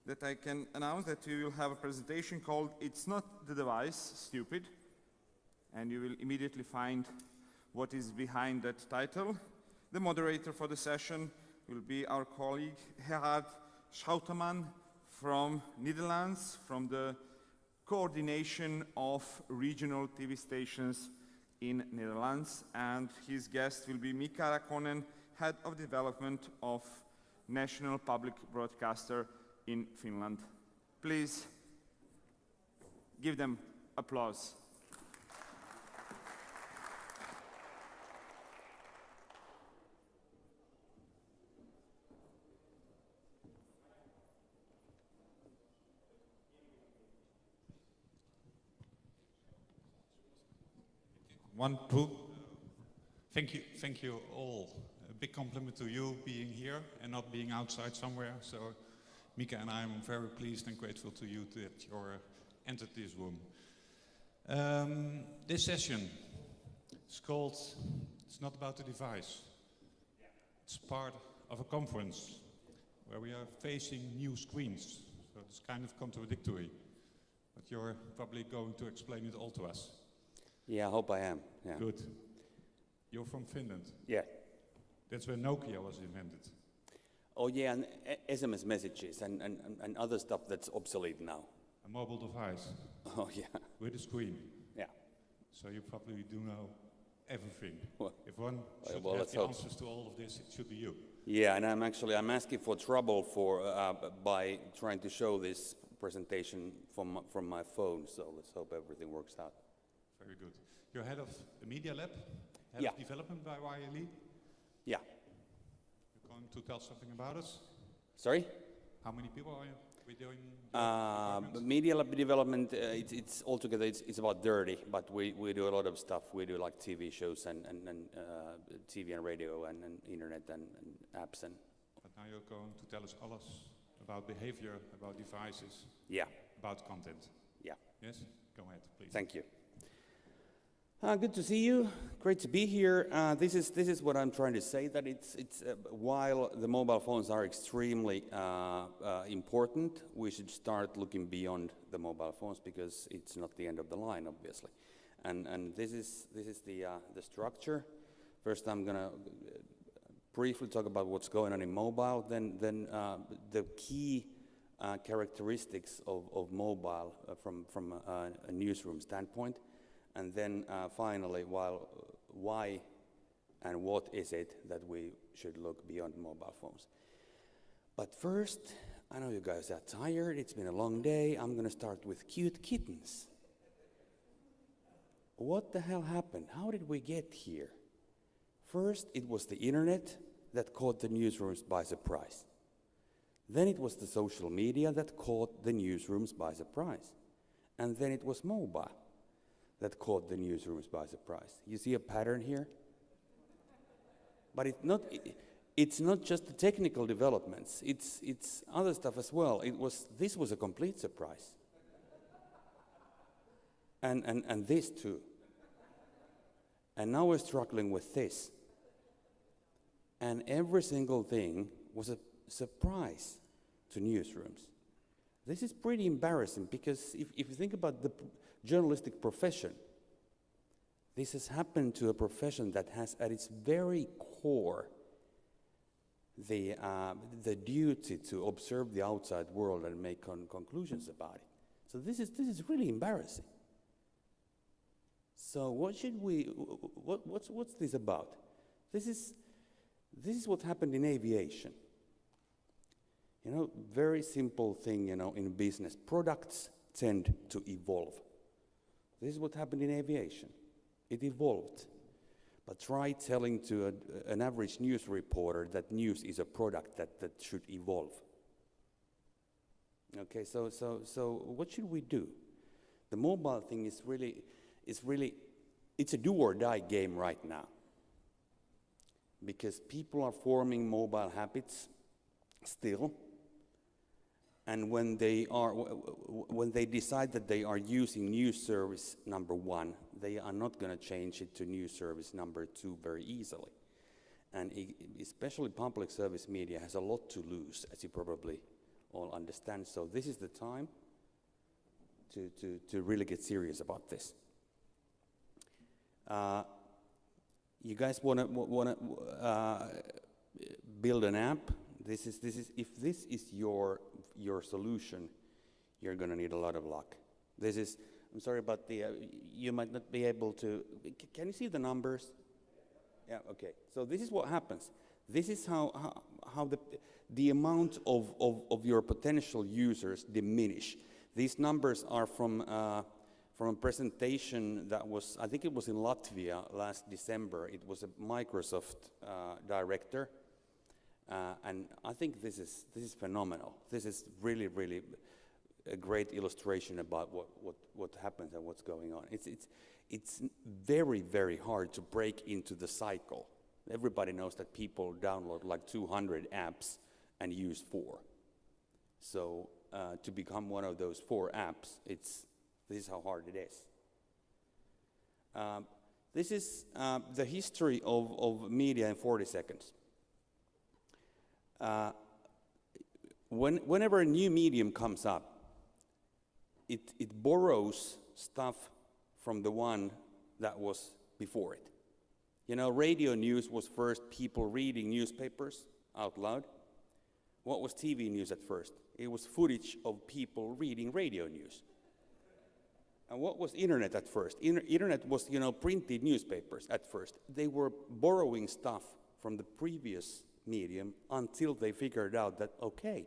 that I can announce that we will have a presentation called "It's Not the Device, Stupid," and you will immediately find what is behind that title. The moderator for the session will be our colleague Gerard Schuiteman from Netherlands, from the coordination of regional TV stations in Netherlands, and his guest will be Mika, Rahkonen, Head of Development of National Public Broadcaster in Finland. Please give them applause. One, two. Thank you all. A big compliment to you being here and not being outside somewhere. So, Mika and I am very pleased and grateful to you that you entered this room. This session is called "It's Not About the Device." It's part of a conference where we are facing new screens. So it's kind of contradictory. But you're probably going to explain it all to us. Yeah, I hope I am. Yeah. Good. You're from Finland. Yeah. That's where Nokia was invented. Oh yeah, and SMS messages and other stuff that's obsolete now. A mobile device. Oh yeah. With a screen. Yeah. So you probably do know everything. Well, if one should well, have the answers to all of this, it should be you. Yeah, and I'm asking for trouble by trying to show this presentation from my phone. So let's hope everything works out. Very good. You're head of the Media Lab, head Yeah. of development by YLE. Yeah. You're going to tell something about us? Sorry? How many people are we doing? Media Lab development, it's altogether, it's about 30, but we do a lot of stuff. We do like TV shows and TV and radio and internet and apps. But now you're going to tell us alles about behavior, about devices. Yeah. About content. Yeah. Yes? Go ahead, please. Thank you. Good to see you. Great to be here. This is what I'm trying to say. That it's while the mobile phones are extremely important, we should start looking beyond the mobile phones because it's not the end of the line, obviously. And this is the structure. First, I'm gonna briefly talk about what's going on in mobile. Then the key characteristics of mobile from a newsroom standpoint. And then finally, why and what is it that we should look beyond mobile phones? But first, I know you guys are tired. It's been a long day. I'm going to start with cute kittens. What the hell happened? How did we get here? First, it was the internet that caught the newsrooms by surprise. Then it was the social media that caught the newsrooms by surprise. And then it was mobile that caught the newsrooms by surprise. You see a pattern here? But it's not just the technical developments, it's other stuff as well. This was a complete surprise. And this too. And now we're struggling with this. And every single thing was a surprise to newsrooms. This is pretty embarrassing because if you think about the journalistic profession, this has happened to a profession that has at its very core the duty to observe the outside world and make conclusions about it. So this is really embarrassing. So what's this about? This is what happened in aviation. You know, very simple thing, you know, in business. Products tend to evolve. This is what happened in aviation. It evolved. But try telling to an average news reporter that news is a product that should evolve. Okay, so what should we do? The mobile thing is really, it's a do or die game right now. Because people are forming mobile habits still. And when they decide that they are using news service number 1, they are not going to change it to news service number 2 very easily. And especially public service media has a lot to lose, as you probably all understand. So this is the time to really get serious about this. You guys want to build an app? This is if this is your solution, you're going to need a lot of luck. This is. I'm sorry about the. You might not be able to. Can you see the numbers? Yeah. Okay. So this is what happens. This is how the amount of your potential users diminish. These numbers are from a presentation that was, I think it was in Latvia last December. It was a Microsoft director, and I think this is phenomenal. This is really a great illustration about what happens and what's going on. It's very hard to break into the cycle. Everybody knows that people download like 200 apps and use 4. So to become one of those 4 apps, this is how hard it is. This is the history of media in 40 seconds. Whenever a new medium comes up, it borrows stuff from the one that was before it. You know, radio news was first people reading newspapers out loud. What was TV news at first? It was footage of people reading radio news. And what was internet at first? Internet was, printed newspapers at first. They were borrowing stuff from the previous medium until they figured out that, okay,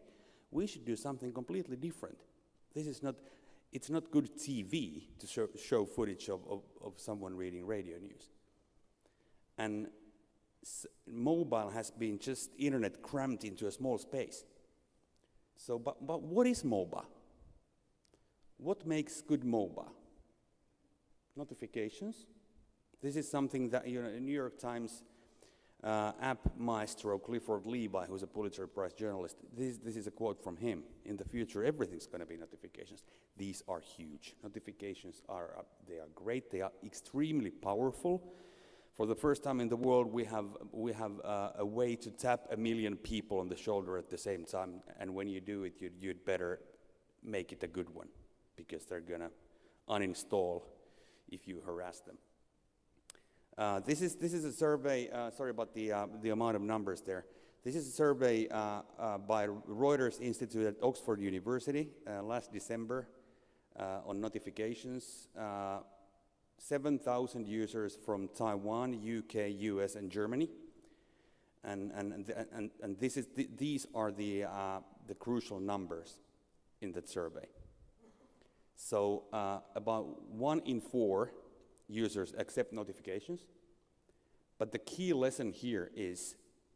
we should do something completely different. It's not good TV to show footage of someone reading radio news. And mobile has been just internet crammed into a small space. So, but what is mobile? What makes good mobile? Notifications. This is something that, New York Times app maestro Clifford Levi, who's a Pulitzer Prize journalist, this is a quote from him. In the future, everything's going to be notifications. These are huge. Notifications they are great. They are extremely powerful. For the first time in the world, we have a way to tap 1 million people on the shoulder at the same time. And when you do it, you'd better make it a good one, because they're going to uninstall if you harass them. This is a survey. Sorry about the amount of numbers there. This is a survey by Reuters Institute at Oxford University last December on notifications. 7,000 users from Taiwan, UK, US, and Germany, and these are the crucial numbers in that survey. So about 1 in 4 users accept notifications, but the key lesson here is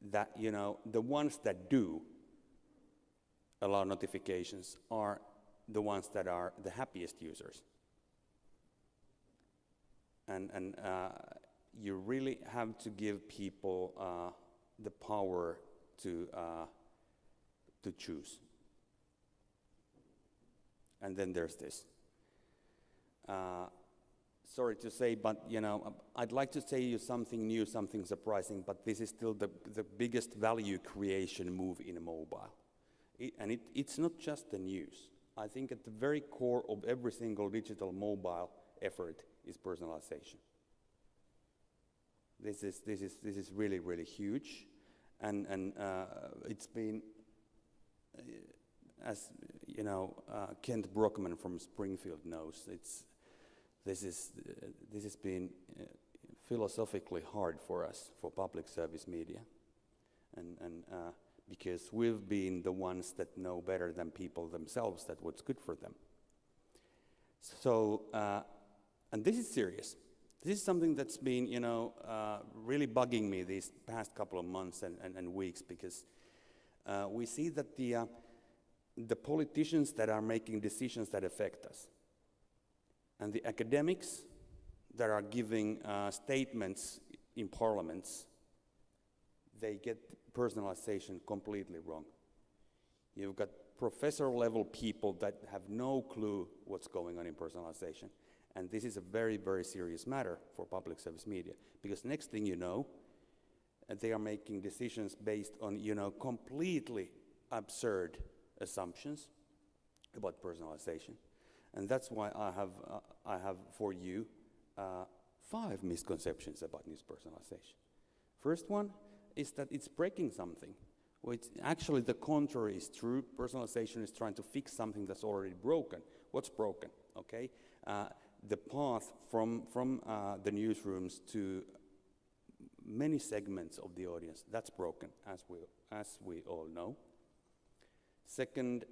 that the ones that do allow notifications are the ones that are the happiest users. And you really have to give people the power to choose. And then there's this. Sorry to say, but I'd like to say you something new, something surprising, but this is still the biggest value creation move in mobile. It's not just the news. I think at the very core of every single digital mobile effort is personalization. This is really huge, and it's been, as Kent Brockman from Springfield knows, this has been philosophically hard for us, for public service media, and because we've been the ones that know better than people themselves that what's good for them. So. And this is serious. This is something that's been, really bugging me these past couple of months and weeks, because we see that the politicians that are making decisions that affect us, and the academics that are giving statements in parliaments, they get personalization completely wrong. You've got professor-level people that have no clue what's going on in personalization. And this is a very serious matter for public service media, because next thing you know, they are making decisions based on completely absurd assumptions about personalization. And that's why I have for you 5 misconceptions about news personalization. First one is that it's breaking something. Which actually the contrary is true. Personalization is trying to fix something that's already broken. What's broken? Okay, the path from the newsrooms to many segments of the audience, that's broken, as we all know. Second,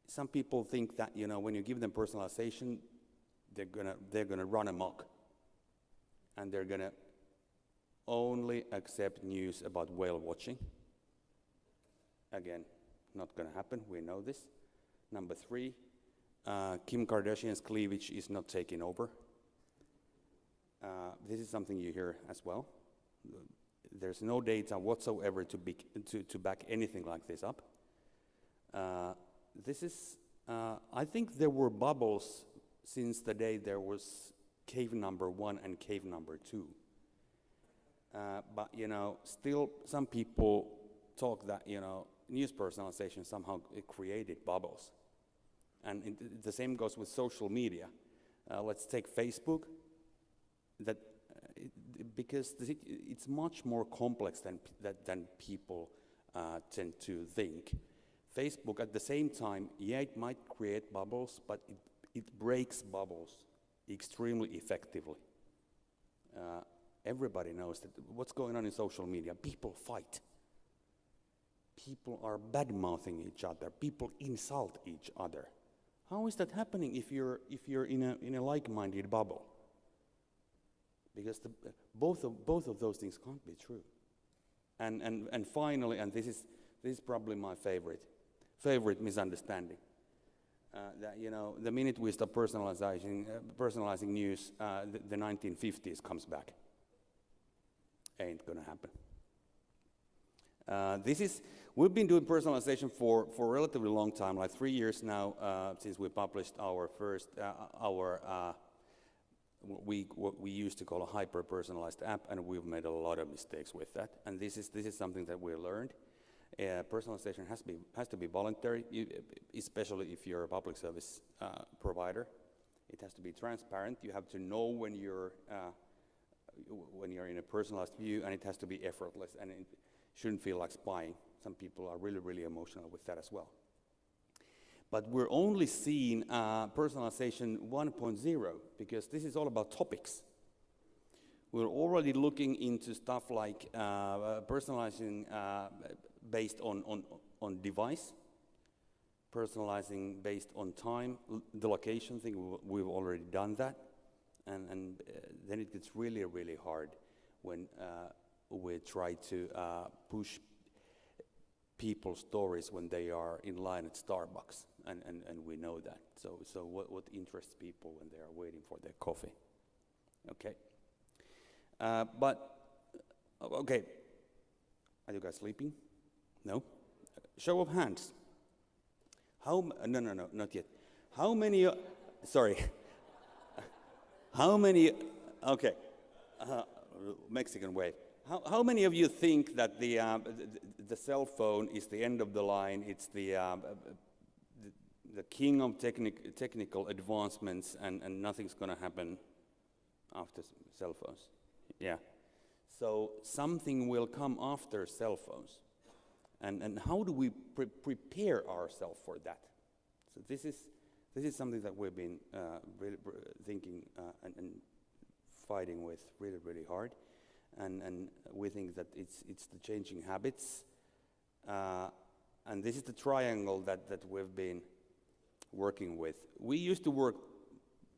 some people think that when you give them personalization, they're gonna run amok, and they're gonna only accept news about whale watching. Again, not gonna happen. We know this. Number 3, Kim Kardashian's cleavage is not taking over. This is something you hear as well. There's no data whatsoever to back anything like this up. I think there were bubbles since the day there was cave number 1 and cave number 2. But still some people talk that news personalization somehow created bubbles. And the same goes with social media. Let's take Facebook. Because it's much more complex than people tend to think. Facebook, at the same time, it might create bubbles, but it breaks bubbles extremely effectively. Everybody knows that what's going on in social media. People fight. People are bad-mouthing each other. People insult each other. How is that happening if you're in a like-minded bubble? Because both of those things can't be true. And finally, and this is probably my favorite misunderstanding. That the minute we stop personalizing news, the 1950s comes back. Ain't gonna happen. We've been doing personalization for a relatively long time, like 3 years now, since we published our first what we used to call a hyper-personalized app, and we've made a lot of mistakes with that. And this is something that we learned. Personalization has to be voluntary, especially if you're a public service provider. It has to be transparent. You have to know when you're in a personalized view, and it has to be effortless, and it shouldn't feel like spying. Some people are really, really emotional with that as well. But we're only seeing personalization 1.0 because this is all about topics. We're already looking into stuff like personalizing based on device, personalizing based on time, the location thing, we've already done that. And then it gets really, really hard when we try to push people's stories when they are in line at Starbucks, and we know that. So what interests people when they are waiting for their coffee? Okay. Okay. Are you guys sleeping? No? Show of hands. No, not yet. How many, sorry. How many, okay, Mexican wave. How many of you think that the cell phone is the end of the line? It's the king of technical advancements, and nothing's going to happen after cell phones? Yeah. So something will come after cell phones, and how do we prepare ourselves for that? So this is something that we've been really thinking and fighting with really, really hard. And we think that it's the changing habits, and this is the triangle that we've been working with. We used to work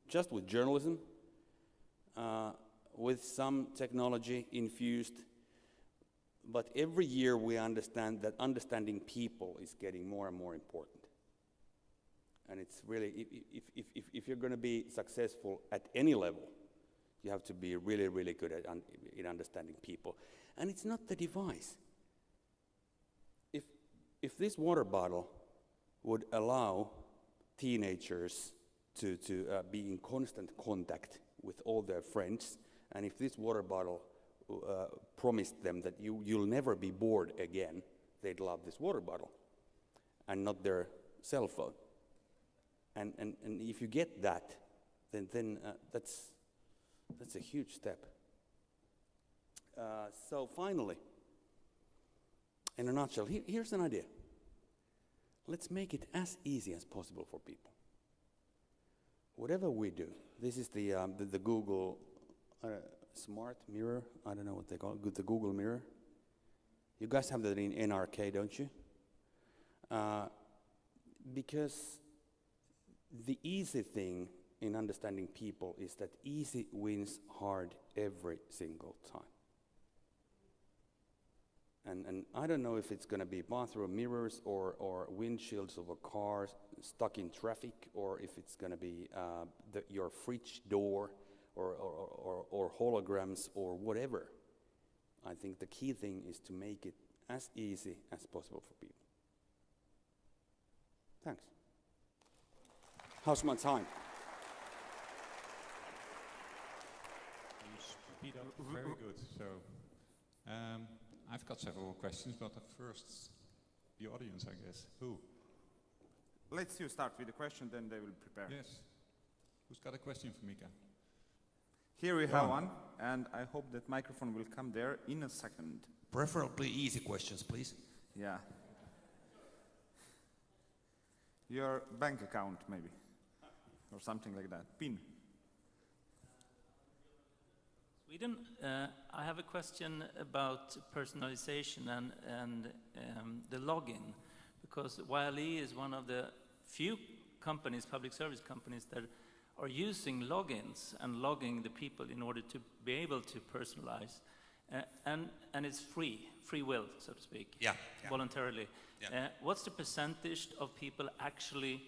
just with journalism, with some technology infused, but every year we understand that understanding people is getting more and more important. And it's really, if you're going to be successful at any level, you have to be really, really good in understanding people. And it's not the device. If this water bottle would allow teenagers to be in constant contact with all their friends, and if this water bottle promised them that you'll never be bored again, they'd love this water bottle. and not their cell phone. And if you get that, then that's a huge step. So finally, in a nutshell, here's an idea. Let's make it as easy as possible for people. Whatever we do, this is the Google smart mirror. I don't know what they call it. The Google mirror. You guys have that in NRK, don't you? Because the easy thing in understanding people is that easy wins hard every single time. And I don't know if it's going to be bathroom mirrors or windshields of a car stuck in traffic, or if it's going to be your fridge door or holograms or whatever. I think the key thing is to make it as easy as possible for people. Thanks. How's my time? You speed up very good. So I've got several questions, but first the audience, I guess. Who? Let's you start with the question, then they will prepare. Yes. Who's got a question for Mika? Here we have one, and I hope that microphone will come there in a second. Preferably easy questions, please. Yeah. Your bank account, maybe, or something like that. PIN. Sweden, I have a question about personalization and the login, because YLE is one of the few companies, public service companies, that are using logins and logging the people in order to be able to personalize, and it's free will, so to speak, voluntarily. Yeah. What's the percentage of people actually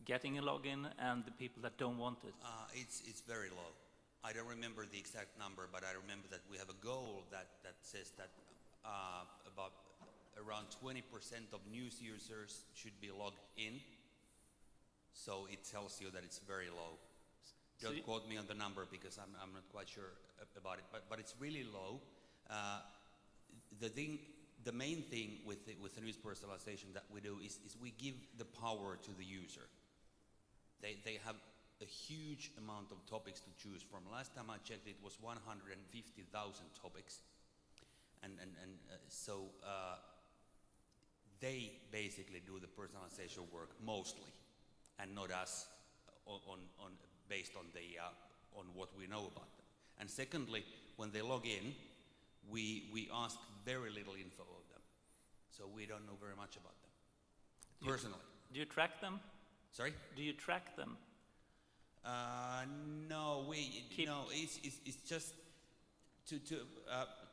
getting a login and the people that don't want it? It's very low. I don't remember the exact number, but I remember that we have a goal that says that about around 20% of news users should be logged in. So it tells you that it's very low. Don't quote me on the number because I'm not quite sure about it, but it's really low. The main thing with the news personalization that we do is we give the power to the user. They have a huge amount of topics to choose from. Last time I checked, it was 150,000 topics, so they basically do the personalization work mostly, and not us based on what we know about them. And secondly, when they log in, we ask very little info of them, so we don't know very much about them personally. Do you track them? Sorry? Do you track them? No, it's just to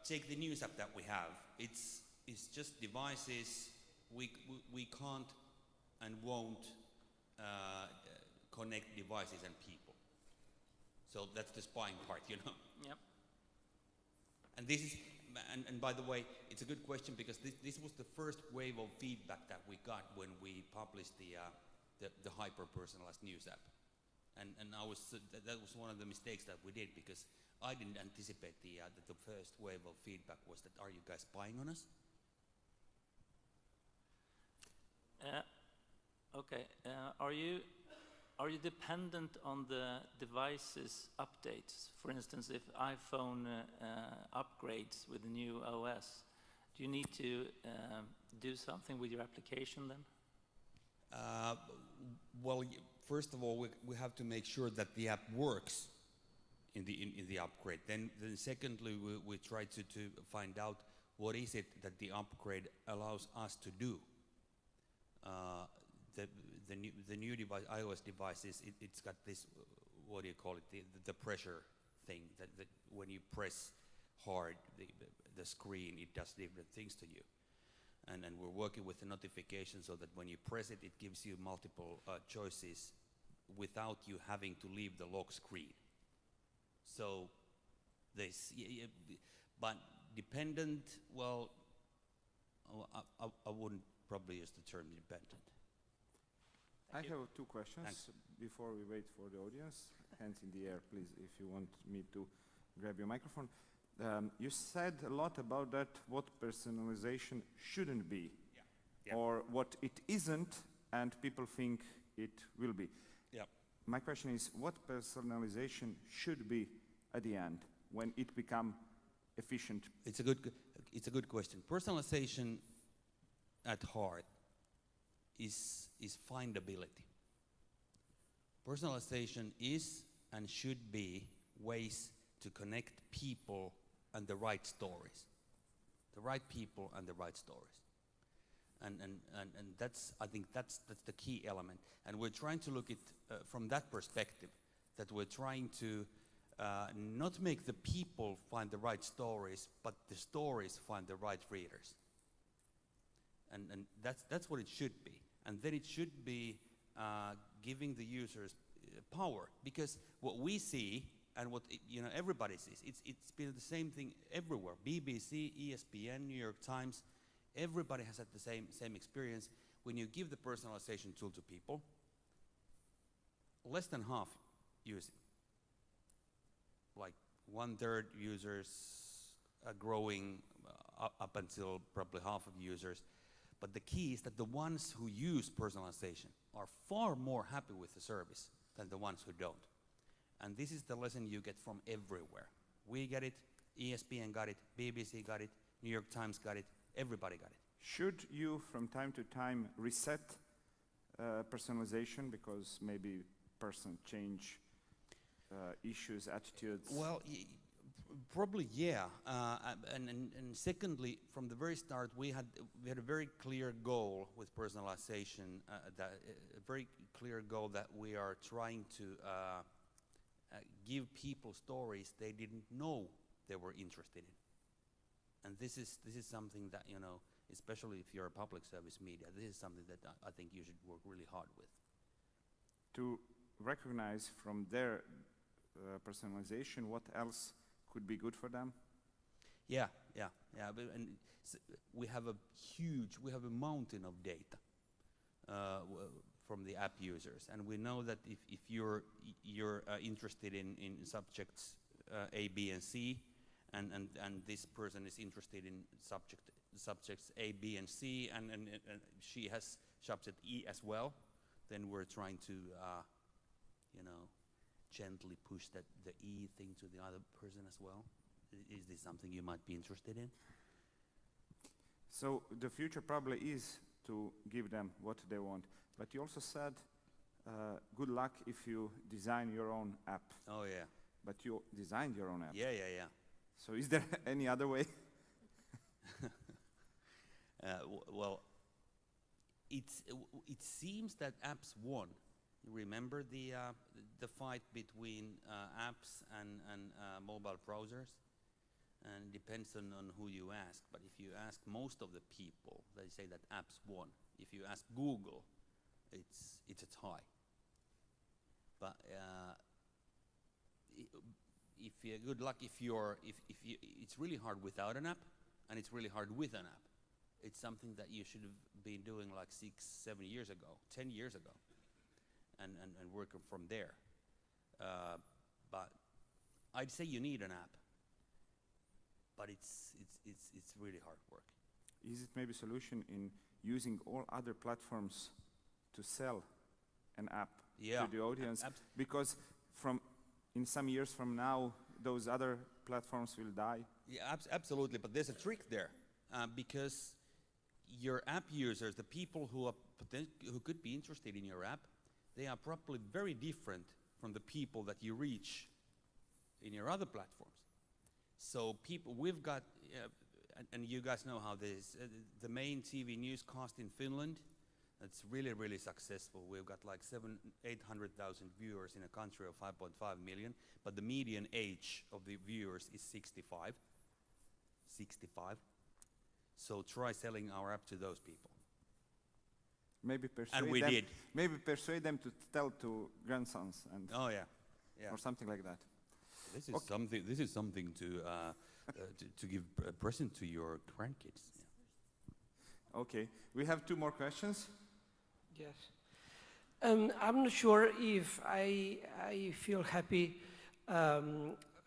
take the news app that we have. It's just devices. We can't and won't connect devices and people. So that's the spying part, you know. Yep. And this is, and by the way, it's a good question because this was the first wave of feedback that we got when we published the hyper-personalized news app. And that was one of the mistakes that we did, because I didn't anticipate that the first wave of feedback was that, are you guys spying on us? Okay. Are you dependent on the device's updates? For instance, if iPhone upgrades with the new OS, do you need to do something with your application then? Well, first of all, we have to make sure that the app works in the upgrade. Then secondly, we try to find out what is it that the upgrade allows us to do. The new device, iOS devices, it's got this, what do you call it, the pressure thing, that when you press hard the screen, it does different things to you. And we're working with the notification so that when you press it, it gives you multiple choices without you having to leave the lock screen. So but dependent, well, I wouldn't probably use the term dependent. I have two questions. Thanks. Before we wait for the audience. Hands in the air, please, if you want me to grab your microphone. You said a lot about that, what personalization shouldn't be. Yeah. or what it isn't, and people think it will be. Yeah. My question is, what personalization should be at the end when it become efficient? It's a good question. Personalization at heart is findability. Personalization is and should be ways to connect people and the right stories. The right people and the right stories. And that's, I think that's the key element. And we're trying to look at from that perspective, that we're trying to not make the people find the right stories, but the stories find the right readers. And that's what it should be. And then it should be giving the users power, because what we see and what everybody sees, it's been the same thing everywhere. BBC, ESPN, New York Times, everybody has had the same experience. When you give the personalization tool to people, less than half use it. Like 1/3 users are growing up until probably half of users. But the key is that the ones who use personalization are far more happy with the service than the ones who don't. And this is the lesson you get from everywhere. We get it, ESPN got it, BBC got it, New York Times got it, everybody got it. Should you, from time to time, reset personalization because maybe person change issues, attitudes? Well, probably yeah. And secondly, from the very start, we had a very clear goal with personalization. A very clear goal that we are trying to give people stories they didn't know they were interested in. And this is something that, especially if you're a public service media, this is something that I think you should work really hard with. To recognize from their personalization what else could be good for them? Yeah. And we have a mountain of data from the app users, and we know that if you're interested in subjects A, B, and C, and this person is interested in subjects A, B, and C, and she has subject E as well, then we're trying to gently push the E thing to the other person as well. Is this something you might be interested in? So the future probably is to give them what they want. But you also said, good luck if you design your own app. Oh yeah. But you designed your own app. Yeah. So is there any other way? Well, it seems that apps won. You remember the fight between apps and mobile browsers? And it depends on who you ask. But if you ask most of the people, they say that apps won. If you ask Google, it's a tie. But if you good luck if you it's really hard without an app, and it's really hard with an app. It's something that you should have been doing like 6, 7 years ago, 10 years ago, and working from there. But I'd say you need an app, but it's really hard work. Is it maybe a solution in using all other platforms to sell an app to the audience? Because in some years from now, those other platforms will die. Yeah, absolutely. But there's a trick there, because your app users, the people who could be interested in your app, they are probably very different from the people that you reach in your other platforms. So we've got, and you guys know how this, the main TV newscast in Finland, it's really, really successful. We've got like 800,000 viewers in a country of 5.5 million, but the median age of the viewers is 65. So try selling our app to those people. Maybe persuade and we them. did. Maybe persuade them to tell to grandsons and. Oh yeah. Or something like that. This is something. This is something to give a present to your grandkids. Yeah. Okay, we have 2 more questions. Yes. I'm not sure if I feel happy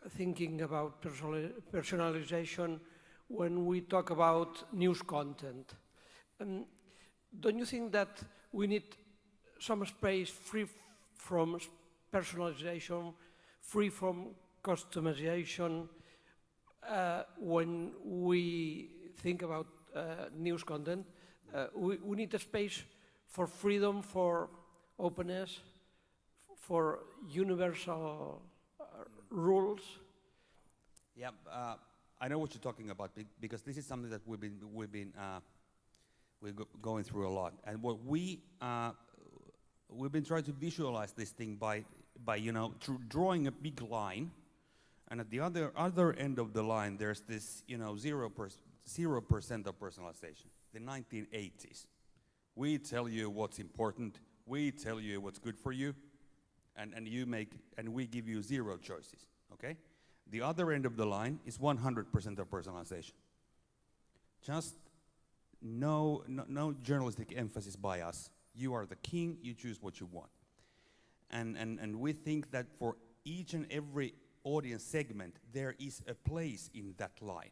thinking about personalization when we talk about news content. don't you think that we need some space free from personalization, free from customization, when we think about news content? We need a space for freedom, for openness, for universal rules. Yeah, I know what you're talking about because this is something that we've been going through a lot, and what we've been trying to visualize this thing by drawing a big line, and at the other end of the line there's this 0% of personalization, the 1980s. We tell you what's important, we tell you what's good for you, and we give you 0 choices. Okay. The other end of the line is 100% of personalization. Just no journalistic emphasis by us. You are the king, you choose what you want. And we think that for each and every audience segment, there is a place in that line.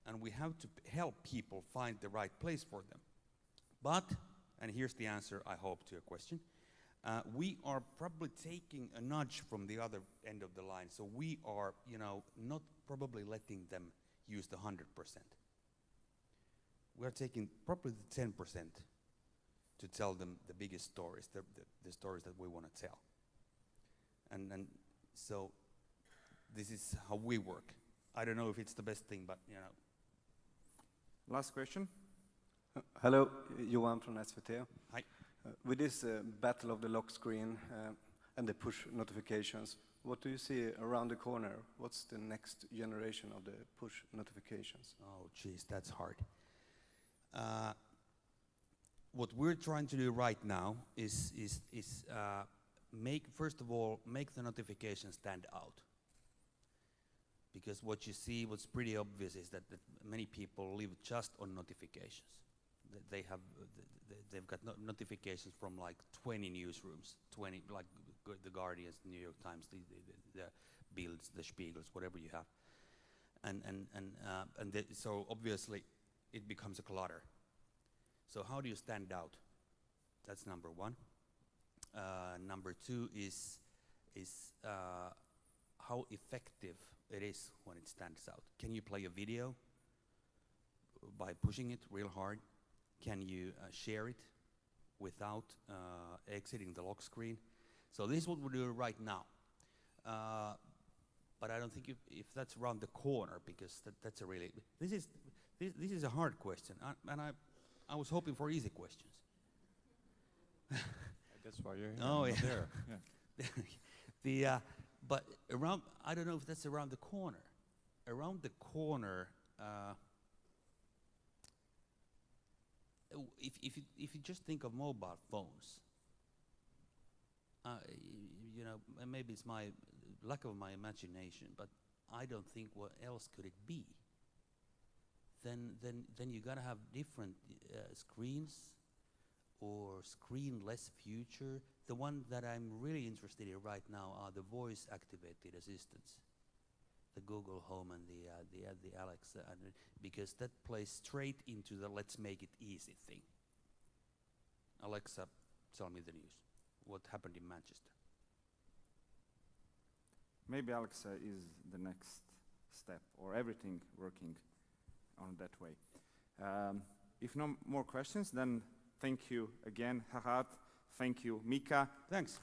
And we have to help people find the right place for them. But, and here's the answer, I hope, to your question, we are probably taking a nudge from the other end of the line, so we are, not probably letting them use the 100%. We're taking probably the 10% to tell them the biggest stories, the stories that we want to tell. And so this is how we work. I don't know if it's the best thing, but Last question. Hello, Johan from SVT. Hi. With this battle of the lock screen and the push notifications, what do you see around the corner? What's the next generation of the push notifications? Oh, geez, that's hard. What we're trying to do right now is first of all, make the notifications stand out. Because what you see, what's pretty obvious is that many people live just on notifications. They've got notifications from like 20 newsrooms, 20 like the Guardians, New York Times, the Bilds, the Spiegels, whatever you have, so obviously it becomes a clutter. So how do you stand out? That's number one. Number two is how effective it is when it stands out. Can you play a video by pushing it real hard? Can you share it without exiting the lock screen? So this is what we're doing right now. But I don't think if that's around the corner, because that's a really this is a hard question, and I was hoping for easy questions. That's why you're here. Oh, yeah. There. Yeah. But around, I don't know if that's around the corner. Around the corner, if you just think of mobile phones, and maybe it's my lack of my imagination, but I don't think what else could it be. Then you gotta have different screens or screenless future. The one that I'm really interested in right now are the voice-activated assistants, the Google Home and the Alexa, because that plays straight into the let's make it easy thing. Alexa, tell me the news. What happened in Manchester? Maybe Alexa is the next step, or everything working on that way. If no more questions, then thank you again, Gerard. Thank you, Mika. Thanks.